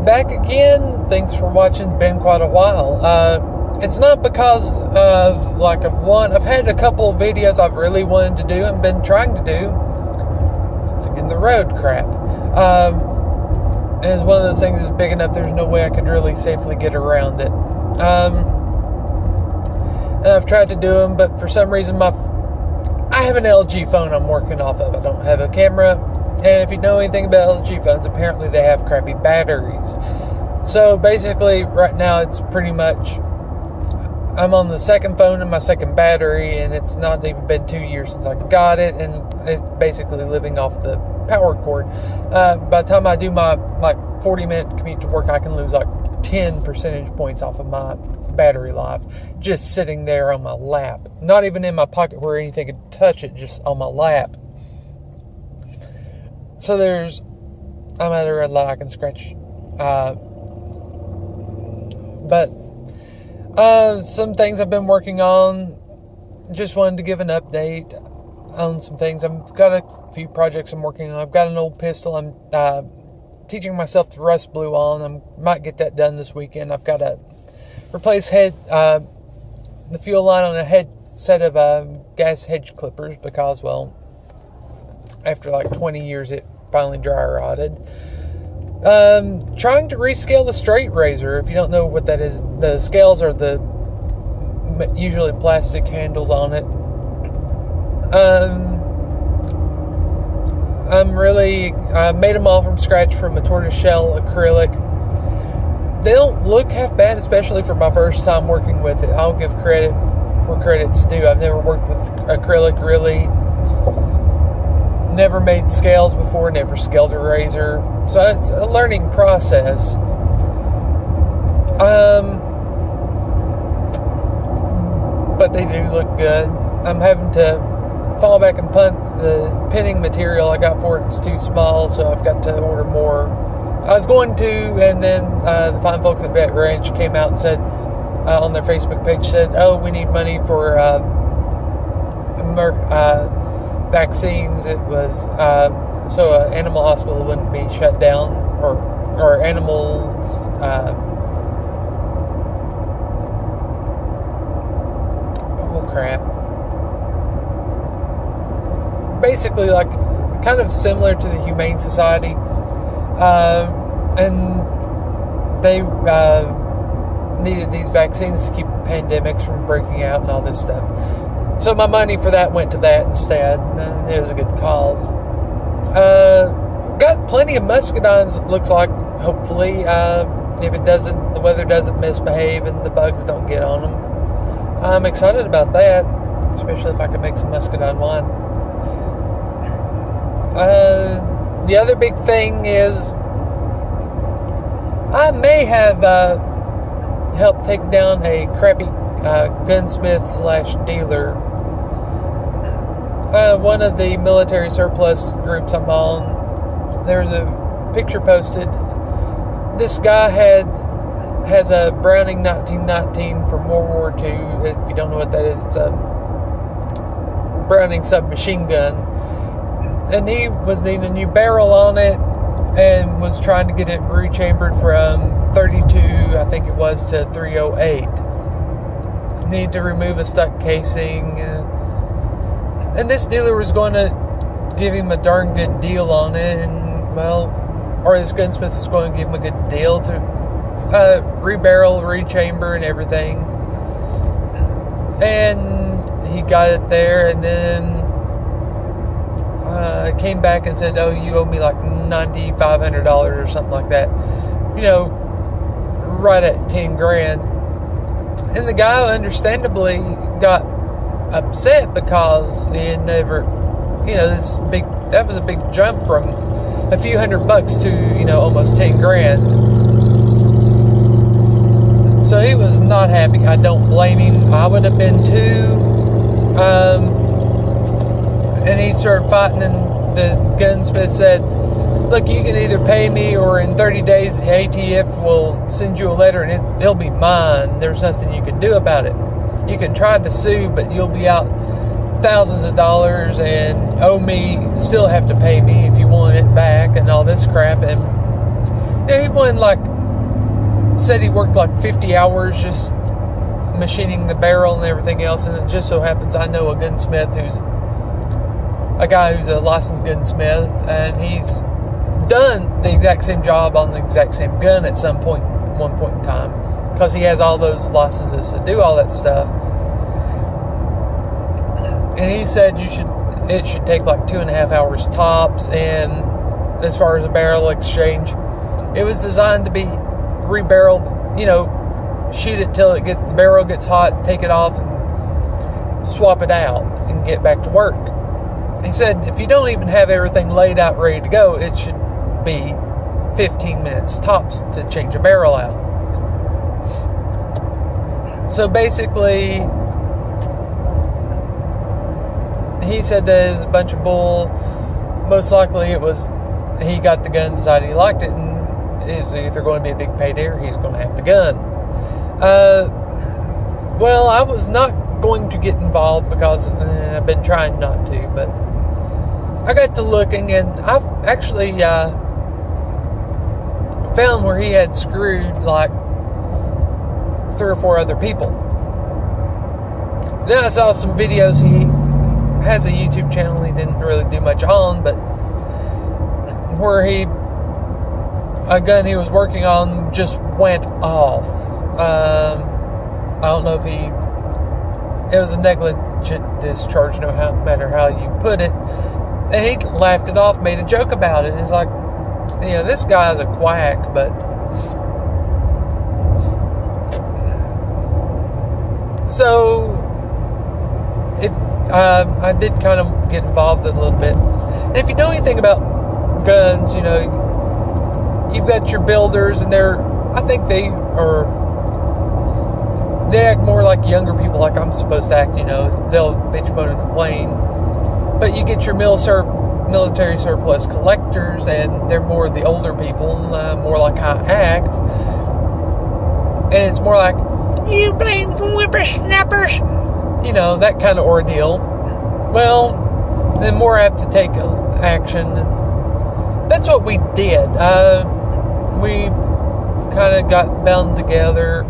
back again. Thanks for watching. Been quite a while. It's not because of lack of one. I've had a couple of videos I've really wanted to do and been trying to do. Something in the road crap. And it's one of those things that's big enough there's no way I could really safely get around it. And I've tried to do them, but for some reason I have an LG phone I'm working off of. I don't have a camera. And if you know anything about LG phones, apparently they have crappy batteries. So basically, right now it's pretty much, I'm on the second phone and my second battery, and it's not even been 2 years since I got it, and it's basically living off the power cord. By the time I do my 40-minute commute to work, I can lose 10 percentage points off of my battery life just sitting there on my lap. Not even in my pocket where anything could touch it, just on my lap. So I'm at a red light I can scratch. But some things I've been working on. Just wanted to give an update on some things. I've got a few projects I'm working on. I've got an old pistol I'm teaching myself to rust blue on. I might get that done this weekend. I've got to replace the fuel line on a set of gas hedge clippers because, well, after 20 years it finally dry rotted. Trying to rescale the straight razor. If you don't know what that is, the scales are the usually plastic handles on it. I made them all from scratch from a tortoiseshell acrylic. They don't look half bad, especially for my first time working with it. I'll give credit where credit's due. I've never worked with acrylic really. Never made scales before, never scaled a razor. So it's a learning process. But they do look good. I'm having to fall back and punt the pinning material I got for it's too small, so I've got to order more. I was going to, and then the fine folks at Vet Ranch came out and said, on their Facebook page, said, "Oh, we need money for vaccines." It was so an animal hospital wouldn't be shut down, or animals. Oh crap! Basically, kind of similar to the Humane Society, and they needed these vaccines to keep pandemics from breaking out and all this stuff. So my money for that went to that instead, and it was a good cause. Got plenty of muscadines, it looks like, hopefully. If the weather doesn't misbehave and the bugs don't get on them. I'm excited about that, especially if I can make some muscadine wine. The other big thing is I may have helped take down a crappy gunsmith/dealer. One of the military surplus groups I'm on, there's a picture posted. This guy has a Browning 1919 from World War II. If you don't know what that is, it's a Browning submachine gun. And he was needing a new barrel on it and was trying to get it rechambered from 32, I think it was, to 308. Need to remove a stuck casing. And this dealer was going to give him a darn good deal on it, or this gunsmith was going to give him a good deal to rebarrel, rechamber, and everything. And he got it there, and then came back and said, "Oh, you owe me $9,500 or something like that." Right at 10 grand. And the guy understandably got upset because he had never, that was a big jump from a few $100 to, almost 10 grand. So he was not happy. I don't blame him. I would have been too. And he started fighting, and the gunsmith said, "Look, you can either pay me, or in 30 days the ATF will send you a letter and it'll be mine. There's nothing you can do about it. You can try to sue, but you'll be out thousands of dollars and owe me, still have to pay me if you want it back," and all this crap. And he wanted said he worked like 50 hours just machining the barrel and everything else. And it just so happens I know a gunsmith who's a guy who's a licensed gunsmith, and he's done the exact same job on the exact same gun at one point in time, because he has all those licenses to do all that stuff. And he said it should take like 2.5 hours tops. And as far as a barrel exchange, it was designed to be rebarreled, shoot it till the barrel gets hot, take it off and swap it out and get back to work. He said if you don't even have everything laid out ready to go, it should be 15 minutes tops to change a barrel out. So basically, he said that it was a bunch of bull. Most likely it was he got the gun, decided he liked it, and it was either going to be a big payday or he's going to have the gun. Well, I was not going to get involved because I've been trying not to, but I got to looking, and I've actually found where he had screwed like 3 or 4 other people. Then I saw some videos. He has a YouTube channel he didn't really do much on, but where a gun he was working on just went off. I don't know if it was a negligent discharge, no matter how you put it. And he laughed it off, made a joke about it. It's like, this guy's a quack, but so if I did kind of get involved a little bit. And if you know anything about guns, you've got your builders, and I think they act more like younger people, like I'm supposed to act. They'll bitch, moan, and complain. But you get your military surplus collectors, and they're more the older people, more like I act. And it's more like, you blame whippersnappers, that kind of ordeal. Well, they're more apt to take action. That's what we did. We kind of got bound together,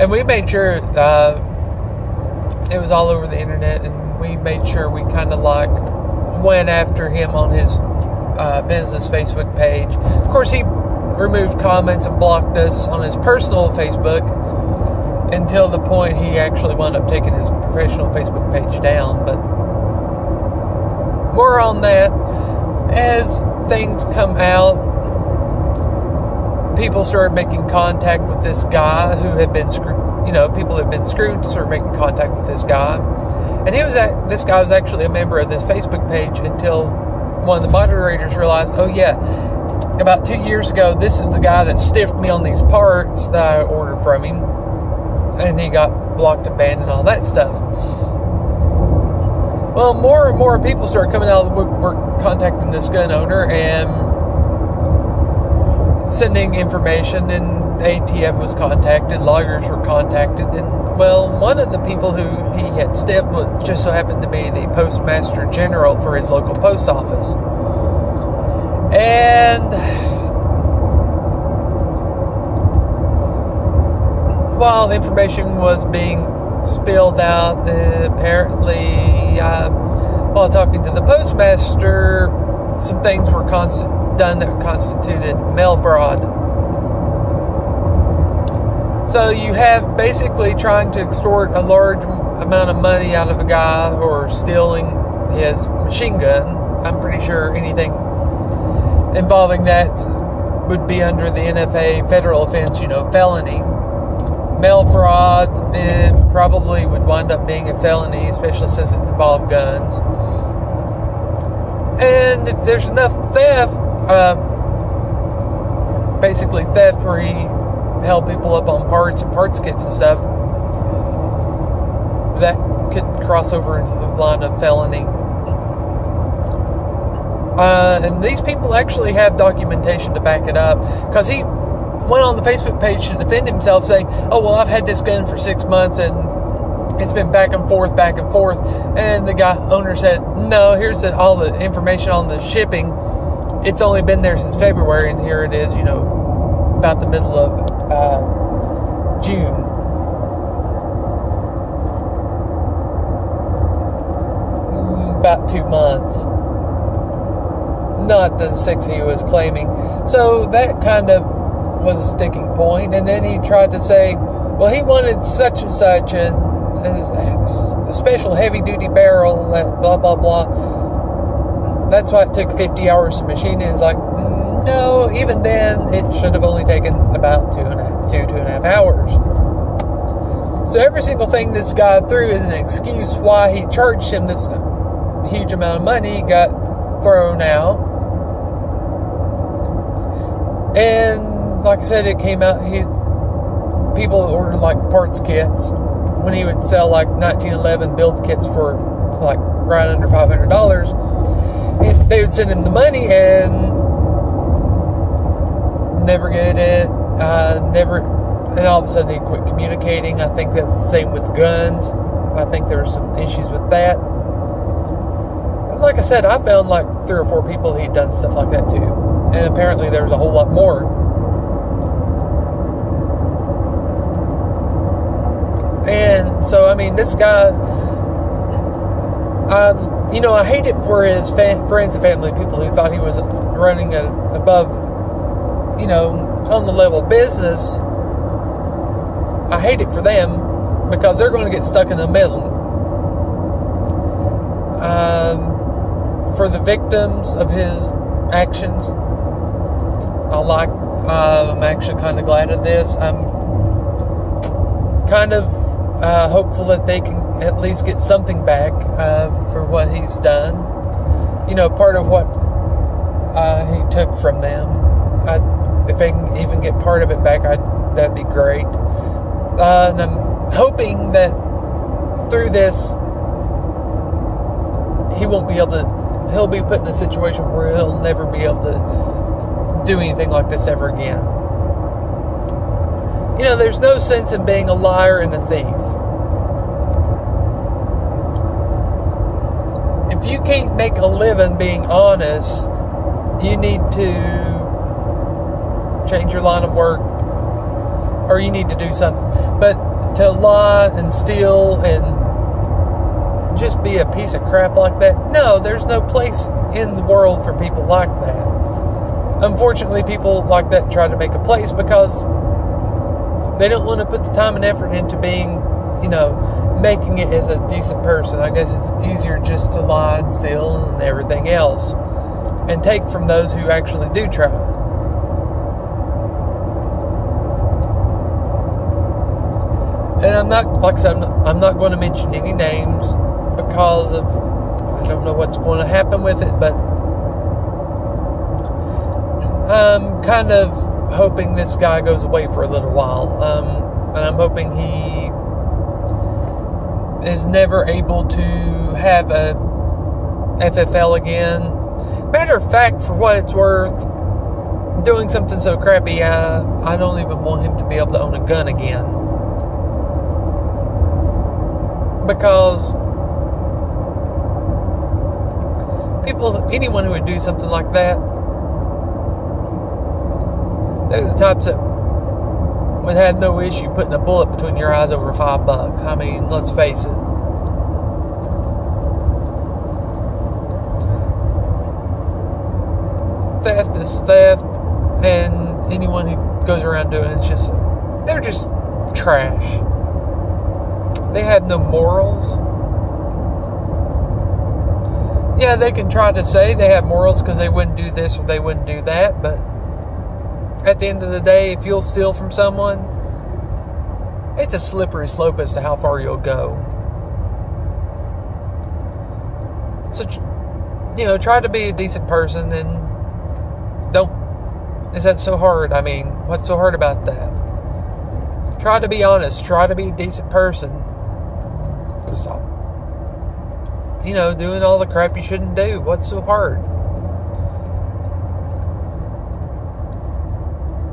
and we made sure it was all over the internet, and we made sure we kind of went after him on his business Facebook page. Of course, he removed comments and blocked us on his personal Facebook until the point he actually wound up taking his professional Facebook page down. But more on that. As things come out, people started making contact with this guy who had been screwed. People had been screwed, started making contact with this guy. And this guy was actually a member of this Facebook page until one of the moderators realized, oh yeah, about 2 years ago, this is the guy that stiffed me on these parts that I ordered from him. And he got blocked and banned and all that stuff. Well, more and more people started coming out of the woodwork, contacting this gun owner and sending information, and ATF was contacted, lawyers were contacted, and well, one of the people who he had stiffed just so happened to be the Postmaster General for his local post office. And while information was being spilled out, apparently, while talking to the postmaster, some things were done that constituted mail fraud. So you have basically trying to extort a large amount of money out of a guy, or stealing his machine gun. I'm pretty sure anything involving that would be under the NFA federal offense, felony. Mail fraud probably would wind up being a felony, especially since it involved guns. And if there's enough theft, basically theft where he held people up on parts and parts kits and stuff, that could cross over into the line of felony. And these people actually have documentation to back it up, because he went on the Facebook page to defend himself, saying, oh, well, I've had this gun for 6 months and it's been back and forth. And the owner said, no, here's all the information on the shipping. It's only been there since February, and here it is, about the middle of June. About 2 months. Not the 6 he was claiming. So that kind of was a sticking point. And then he tried to say, well, he wanted such and such a special heavy-duty barrel, blah, blah, blah. That's why it took 50 hours to machine it. It's like, no, even then, it should have only taken about 2.5 hours. So every single thing this guy threw is an excuse why he charged him this huge amount of money got thrown out. And like I said, it came out, people ordered like parts kits when he would sell like 1911 build kits for like right under $500. They would send him the money and never get it, and all of a sudden he quit communicating. I think that's the same with guns. I think there were some issues with that. Like I said, I found like 3 or 4 people he'd done stuff like that to. And apparently there was a whole lot more. And so, I mean, this guy, I hate it for his friends and family, people who thought he was running above, on the level of business. I hate it for them because they're going to get stuck in the middle. For the victims of his actions, I'm actually kind of glad of this. I'm kind of hopeful that they can at least get something back for what he's done. Part of what he took from them. If they can even get part of it back, that'd be great. And I'm hoping that through this, he'll be put in a situation where he'll never be able to do anything like this ever again. There's no sense in being a liar and a thief. If you can't make a living being honest, you need to change your line of work, or you need to do something. But to lie and steal and just be a piece of crap like that, no, there's no place in the world for people like that. Unfortunately, people like that try to make a place because they don't want to put the time and effort into being, making it as a decent person. I guess it's easier just to lie and steal and everything else and take from those who actually do try. And I'm not going to mention any names because of, I don't know what's going to happen with it, but I'm kind of hoping this guy goes away for a little while. And I'm hoping he is never able to have a FFL again. Matter of fact, for what it's worth, doing something so crappy, I don't even want him to be able to own a gun again. Because anyone who would do something like that, they're the types that would have no issue putting a bullet between your eyes over $5. I mean, let's face it. Theft is theft, and anyone who goes around doing it, they're just trash. They have no morals. Yeah, they can try to say they have morals because they wouldn't do this or they wouldn't do that, but at the end of the day, if you'll steal from someone, it's a slippery slope as to how far you'll go. So, try to be a decent person and don't. Is that so hard? I mean, what's so hard about that? Try to be honest. Try to be a decent person. Stop, doing all the crap you shouldn't do. What's so hard?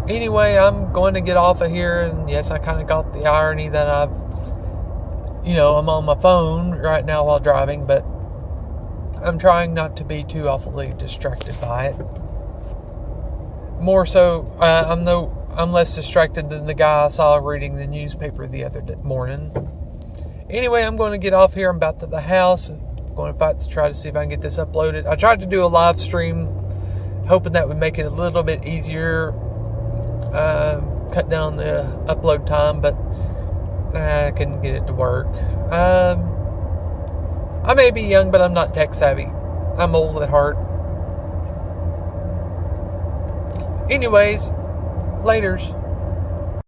Anyway, I'm going to get off of here, and yes, I kind of got the irony that I'm on my phone right now while driving, but I'm trying not to be too awfully distracted by it. More so, I'm less distracted than the guy I saw reading the newspaper the other morning. Anyway, I'm going to get off here. I'm about to the house. I'm going to fight to try to see if I can get this uploaded. I tried to do a live stream, hoping that would make it a little bit easier, cut down the upload time, but I couldn't get it to work. I may be young, but I'm not tech savvy. I'm old at heart. Anyways, laters.